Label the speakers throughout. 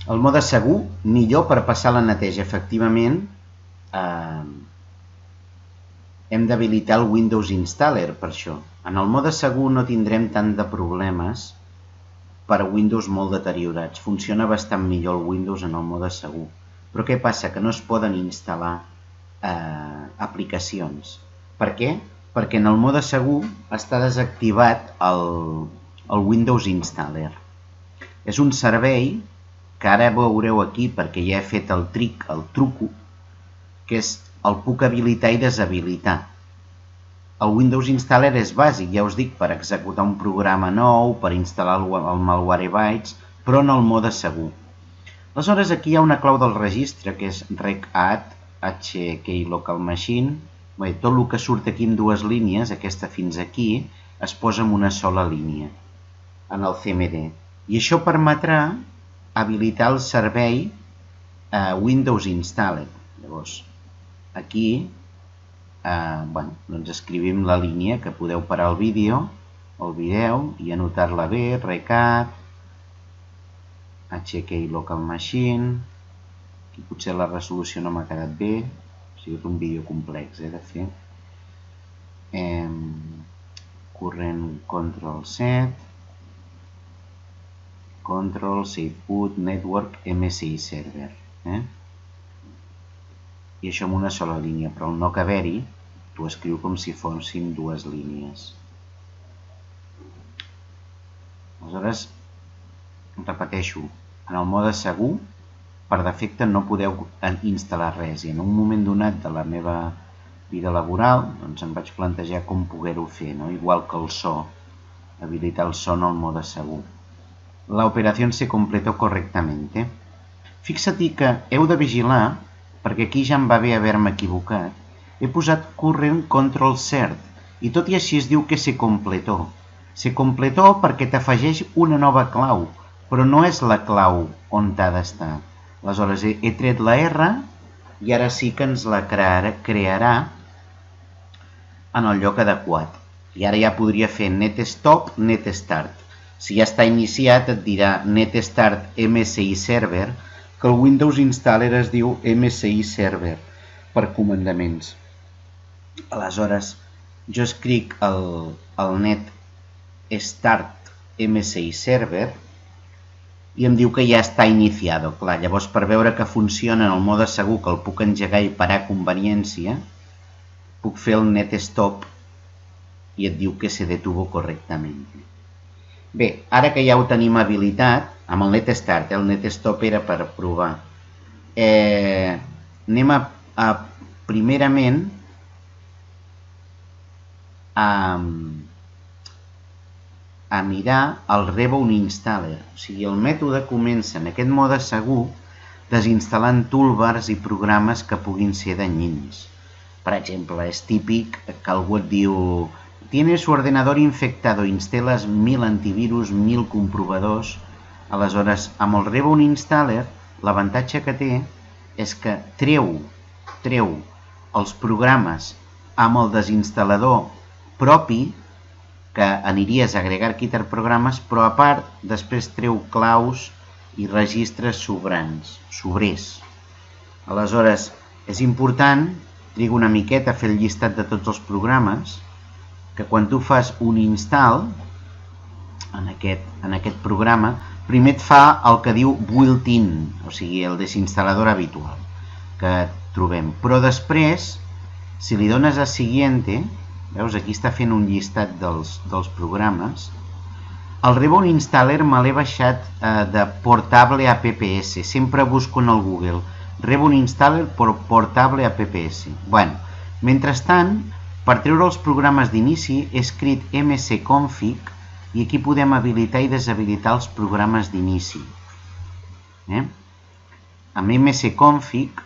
Speaker 1: El mode segur, millor per passar la neteja. Efectivament, hem d'habilitar el Windows Installer per això. En el mode segur no tindrem tant de problemes per a Windows molt deteriorats. Funciona bastant millor el Windows en el mode segur. Però què passa? Que no es poden instal·lar aplicacions. Per què? Perquè en el mode segur està desactivat el Windows Installer. És un servei que ara veureu aquí perquè ja he fet el truco, que és el puc habilitar i deshabilitar. El Windows Installer és bàsic, ja us dic, per executar un programa nou, per instal·lar el Malwarebytes, però en el mode segur. Aleshores, aquí hi ha una clau del registre, que és regadd local machine. Bé, tot el que surt aquí en dues línies, aquesta fins aquí, es posa en una sola línia, en el CMD. I això permetrà habilitar el servei Windows Installer. Llavors, aquí doncs escrivim la línia, que podeu parar el vídeo, i anotar-la bé, regadd local machine. Aquí potser la resolució no m'ha quedat bé, o sigui, és un vídeo complex de fer. Corrent Ctrl+7, Control, Save Boot, Network, MSI Server. I això en una sola línia, però al no caber-hi, t'ho escriu com si fossin dues línies. Aleshores, repeteixo, en el mode segur, per defecte no podeu instal·lar res, i en un moment donat de la meva vida laboral doncs em vaig plantejar com poder-ho fer, igual que el so, habilitar el so en el mode segur. La operació se completó correctamente. Fixa't que heu de vigilar, perquè aquí ja em va bé haver-me equivocat. He posat current Ctrl+Cert i tot i així es diu que se completó. Se completó perquè t'afegeix una nova clau, però no és la clau on t'ha d'estar. Aleshores he tret la R i ara sí que ens la crearà en el lloc adequat. I ara ja podria fer netstop, netstart. Si ja està iniciat et dirà netstart MSI Server, que el Windows Installer es diu MSI Server per comandaments. Aleshores, jo escric el netstart MSI Server i em diu que ja està iniciat. Clar, llavors per veure que funciona en el mode segur, que el puc engegar i parar a conveniència, puc fer el netstop i et diu que se detuvo correctament. Bé, ara que ja ho tenim habilitat, amb el netstart, el netstop era per provar, anem a primerament a mirar el Reboot Installer. O sigui, el mètode comença en aquest mode segur desinstal·lant toolbars i programes que puguin ser danyins. Per exemple, és típic que algú et diu: tienes su ordenador infectado, instal·les 1000 antivirus, 1000 comprovadors. Aleshores, amb el Reboot Installer, l'avantatge que té és que treu els programes amb el desinstal·lador propi, que aniries a agregar quitar programes, però a part després treu claus i registres sobrers. Aleshores, és important, trigo una miqueta a fer el llistat de tots els programes, que quan tu fas un install en aquest programa, primer et fa el que diu built-in, o sigui, el desinstal·lador habitual que trobem. Però després, si li dones a siguiente, veus, aquí està fent un llistat dels programes, el Reboot Installer me l'he baixat de Portable APPS, sempre busco en el Google, Reboot Installer Portable APPS. Bueno, mentrestant, per treure els programes d'inici he escrit msconfig i aquí podem habilitar i deshabilitar els programes d'inici. Amb msconfig,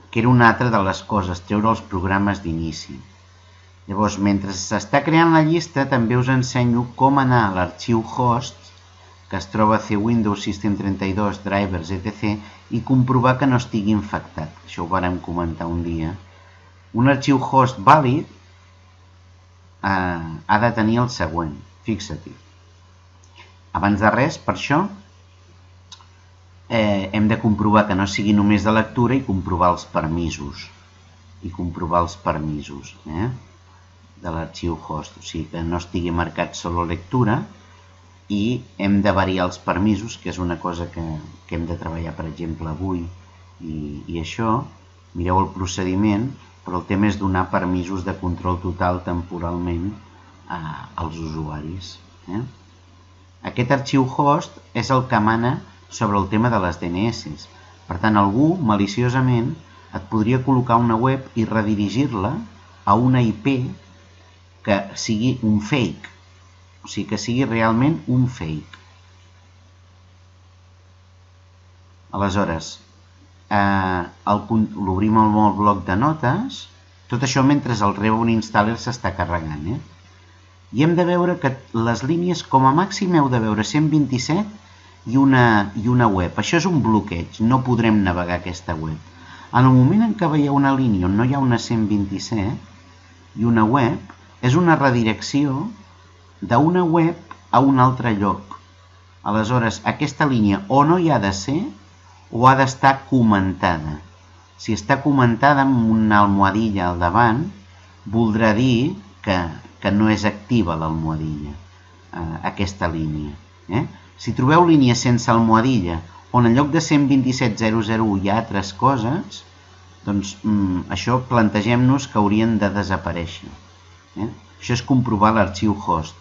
Speaker 1: que era una altra de les coses, treure els programes d'inici. Llavors, mentre s'està creant la llista, també us ensenyo com anar a l'arxiu host, que es troba a Windows System 32, drivers, etc., i comprovar que no estigui infectat. Això ho vàrem comentar un dia. Un arxiu host vàlid ha de tenir el següent, fixa-t'hi. Abans de res, per això, hem de comprovar que no sigui només de lectura i comprovar els permisos. De l'arxiu host, o sigui que no estigui marcat solo lectura, i hem de variar els permisos, que és una cosa que hem de treballar, per exemple, avui, i això, mireu el procediment, però el tema és donar permisos de control total temporalment als usuaris. Aquest arxiu host és el que mana sobre el tema de les DNS. Per tant, algú, maliciosament, et podria col·locar una web i redirigir-la a una IP que sigui un fake, o sigui, que sigui realment un fake. Aleshores, l'obrim al meu bloc de notes, tot això mentre el Revo Installer s'està carregant. I hem de veure que les línies, com a màxim, heu de veure 127 i una web. Això és un bloqueig, no podrem navegar aquesta web. En el moment en què veieu una línia on no hi ha una 127 i una web, és una redirecció d'una web a un altre lloc. Aleshores, aquesta línia o no hi ha de ser o ha d'estar comentada. Si està comentada amb una almohadilla al davant, voldrà dir que no és activa l'almohadilla, aquesta línia. Si trobeu línies sense almohadilla, on en lloc de 127.0.0 hi ha altres coses, doncs això plantegem-nos que haurien de desaparèixer. Això és comprovar l'arxiu host.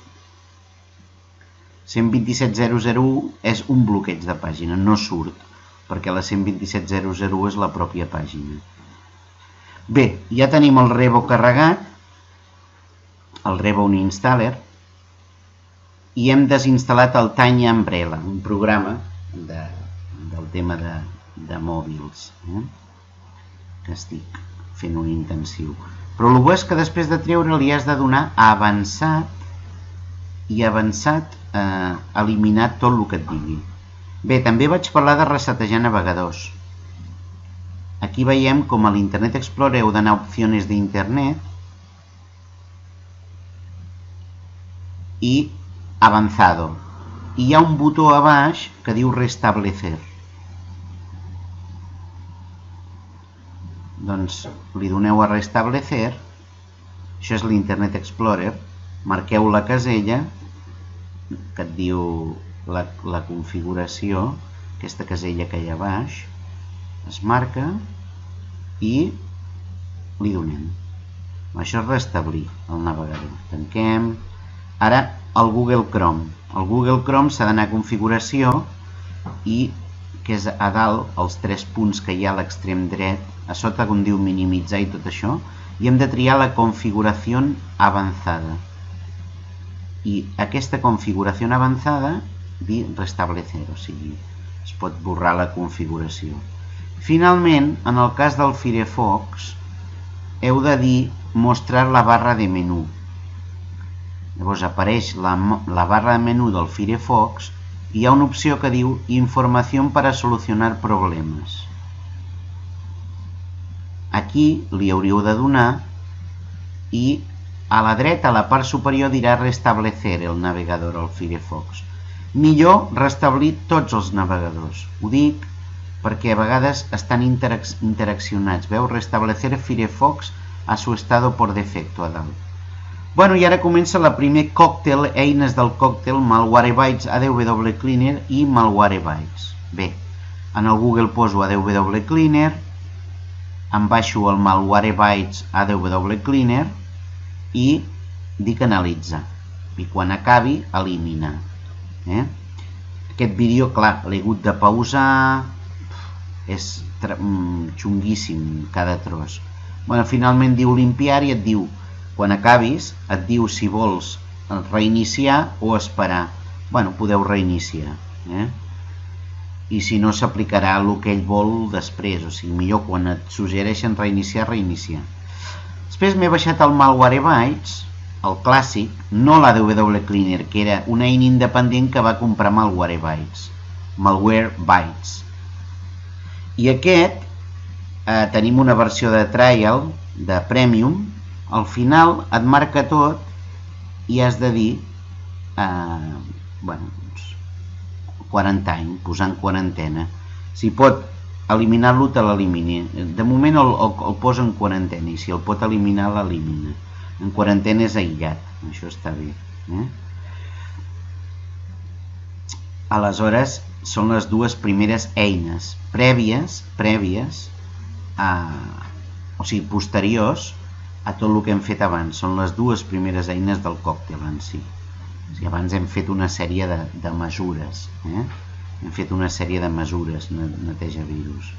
Speaker 1: 127.0.0 és un bloqueig de pàgina, no surt, perquè la 127.0.0 és la pròpia pàgina. Bé, ja tenim el Revo carregat, el Revo Installer, i hem desinstal·lat el Tiny Umbrella, un programa del tema de mòbils, que estic fent un intensiu. Però el bo és que després de treure li has de donar avançat, i avançat eliminat tot el que et digui. Bé, també vaig parlar de resetejar navegadors. Aquí veiem com a l'Internet Explorer heu d'anar a opcions d'internet i avançado. I hi ha un botó a baix que diu restablecer. Doncs li doneu a restablecer, això és l'Internet Explorer, marqueu la casella que et diu la configuració, aquesta casella que hi ha a baix, es marca i li donem. Això és restablir el navegador. Tanquem. Ara el Google Chrome. El Google Chrome s'ha d'anar a configuració i que és a dalt, els 3 punts que hi ha a l'extrem dret, a sota on diu minimitzar i tot això, i hem de triar la configuració avançada. I aquesta configuració avançada dir restablecer, o sigui, es pot borrar la configuració. Finalment, en el cas del Firefox, heu de dir mostrar la barra de menú. Llavors apareix la barra de menú del Firefox i hi ha una opció que diu informació per a solucionar problemes. Aquí li hauríeu de donar i a la dreta, a la part superior, dirà restablecer el navegador al Firefox. Millor restablir tots els navegadors. Ho dic perquè a vegades estan interaccionats. Veu? Restablecer Firefox a su estado por defecto a dalt. Bueno, i ara comença la primer còctel, eines del còctel Malwarebytes ADW Cleaner i Malwarebytes. Bé, en el Google poso ADW Cleaner, em baixo el Malwarebytes ADW Cleaner i dic analitzar. I quan acabi, eliminar. Aquest vídeo, clar, l'he hagut de pausar, és xunguíssim cada tros. Finalment diu limpiar i et diu, quan acabis, et diu si vols reiniciar o esperar. Podeu reiniciar. I si no, s'aplicarà el que ell vol després, o sigui, millor quan et suggereixen reiniciar, reiniciar. Després m'he baixat el Malwarebytes, el clàssic, no l'ADW Cleaner, que era una eina independent que va comprar Malwarebytes. I aquest, tenim una versió de trial, de premium, al final et marca tot i has de dir quarantine, posant quarantena. Si pot eliminar-lo, te l'elimini. De moment el posa en quarantena, i si el pot eliminar, l'elimina. En quarantena és aïllat, això està bé. Aleshores, són les dues primeres eines prèvies, o sigui, posteriors a tot el que hem fet abans. Són les dues primeres eines del còctel en si. O sigui, abans hem fet una sèrie de mesures. Hem fet una sèrie de mesures, neteja virus.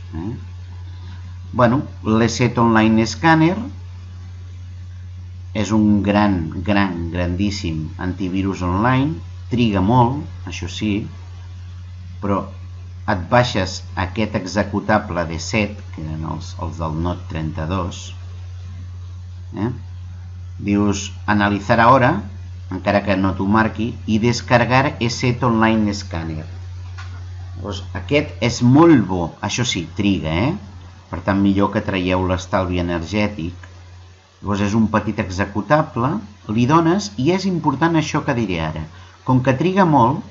Speaker 1: Bueno, l'ESET Online Scanner és un grandíssim antivirus online. Triga molt, això sí, però et baixes aquest executable d'ESET, que eren els del Note 32, dius analitzar ara, encara que no t'ho marqui, i descarregar ESET Online Scanner. Llavors, aquest és molt bo, això sí, triga, per tant millor que traieu l'estalvi energètic. Llavors és un petit executable, li dones, i és important això que diré ara. Com que triga molt,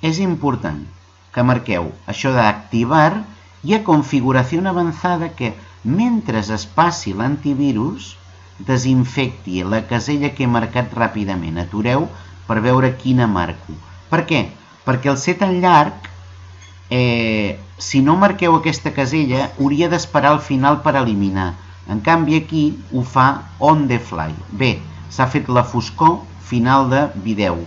Speaker 1: és important que marqueu això d'activar i a configuració avançada, que mentre es passi l'antivirus desinfecti la casella que he marcat ràpidament. Atureu per veure quina marco. Per què? Perquè el set en llarg, si no marqueu aquesta casella, hauria d'esperar al final per eliminar. En canvi aquí ho fa on the fly. Bé, s'ha fet la foscor final de vídeo.